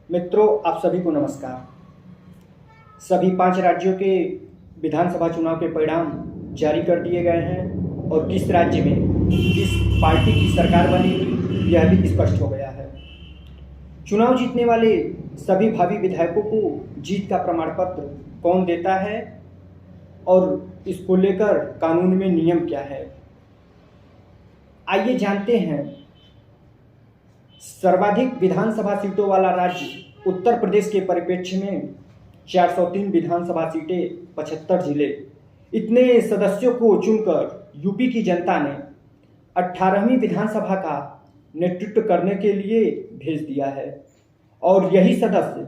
मित्रों, आप सभी को नमस्कार। सभी 5 राज्यों के विधानसभा चुनाव के परिणाम जारी कर दिए गए हैं और किस राज्य में किस पार्टी की सरकार बनेगी यह भी स्पष्ट हो गया है। चुनाव जीतने वाले सभी भावी विधायकों को जीत का प्रमाण पत्र कौन देता है और इसको लेकर कानून में नियम क्या है, आइए जानते हैं। सर्वाधिक विधानसभा सीटों वाला राज्य उत्तर प्रदेश के परिप्रेक्ष्य में 403 विधानसभा सीटें, 75 जिले, इतने सदस्यों को चुनकर यूपी की जनता ने 18वीं विधानसभा का नेतृत्व करने के लिए भेज दिया है और यही सदस्य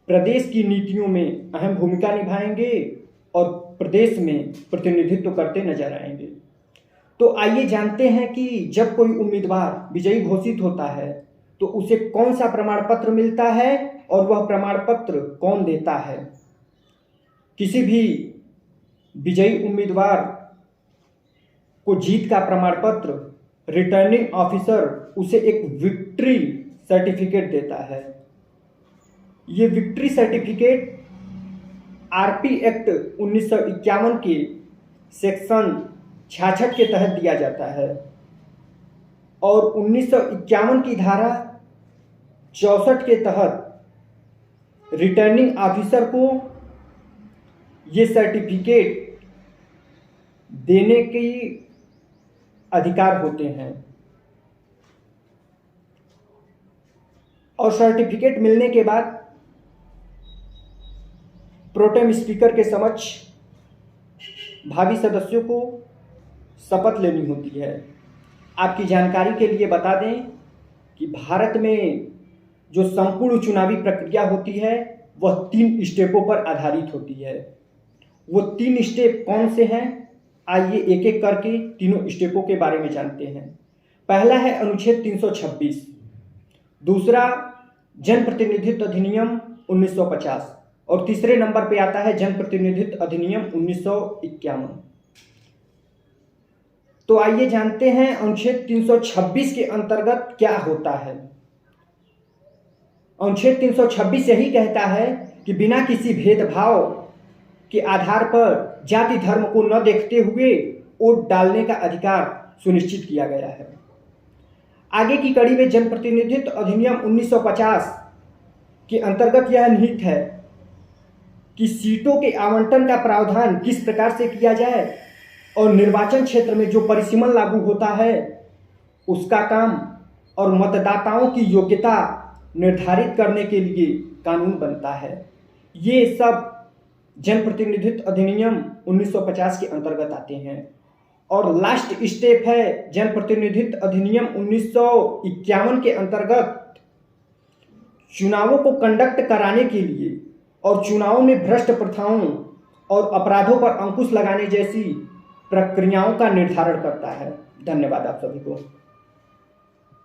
प्रदेश की नीतियों में अहम भूमिका निभाएंगे और प्रदेश में प्रतिनिधित्व करते नजर आएंगे। तो आइए जानते हैं कि जब कोई उम्मीदवार विजयी घोषित होता है तो उसे कौन सा प्रमाण पत्र मिलता है और वह प्रमाण पत्र कौन देता है। किसी भी विजयी उम्मीदवार को जीत का प्रमाण पत्र रिटर्निंग ऑफिसर उसे एक विक्ट्री सर्टिफिकेट देता है। ये विक्ट्री सर्टिफिकेट आरपी एक्ट 1951 के सेक्शन 66 के तहत दिया जाता है और 1951 की धारा 64 के तहत रिटर्निंग ऑफिसर को ये सर्टिफिकेट देने के अधिकार होते हैं और सर्टिफिकेट मिलने के बाद प्रोटेम स्पीकर के समक्ष भावी सदस्यों को शपथ लेनी होती है। आपकी जानकारी के लिए बता दें कि भारत में जो संपूर्ण चुनावी प्रक्रिया होती है वह 3 स्टेपों पर आधारित होती है। वो 3 स्टेप कौन से हैं, आइए एक एक करके तीनों स्टेपों के बारे में जानते हैं। पहला है अनुच्छेद 326, दूसरा जनप्रतिनिधित्व अधिनियम 1950 और तीसरे नंबर पे आता है जनप्रतिनिधित्व अधिनियम 1951। तो आइए जानते हैं अनुच्छेद 326 के अंतर्गत क्या होता है। अनुच्छेद 326 यही कहता है कि बिना किसी भेदभाव के आधार पर जाति धर्म को न देखते हुए वोट डालने का अधिकार सुनिश्चित किया गया है। आगे की कड़ी में जनप्रतिनिधित्व अधिनियम 1950 के अंतर्गत यह निहित है कि सीटों के आवंटन का प्रावधान किस प्रकार से किया जाए और निर्वाचन क्षेत्र में जो परिसीमन लागू होता है उसका काम और मतदाताओं की योग्यता निर्धारित करने के लिए कानून बनता है। ये सब जनप्रतिनिधित्व अधिनियम 1950 के अंतर्गत आते हैं। और लास्ट स्टेप है जनप्रतिनिधित्व अधिनियम 1951 के अंतर्गत चुनावों को कंडक्ट कराने के लिए और चुनावों में भ्रष्ट प्रथाओं और अपराधों पर अंकुश लगाने जैसी प्रक्रियाओं का निर्धारण करता है। धन्यवाद आप सभी को।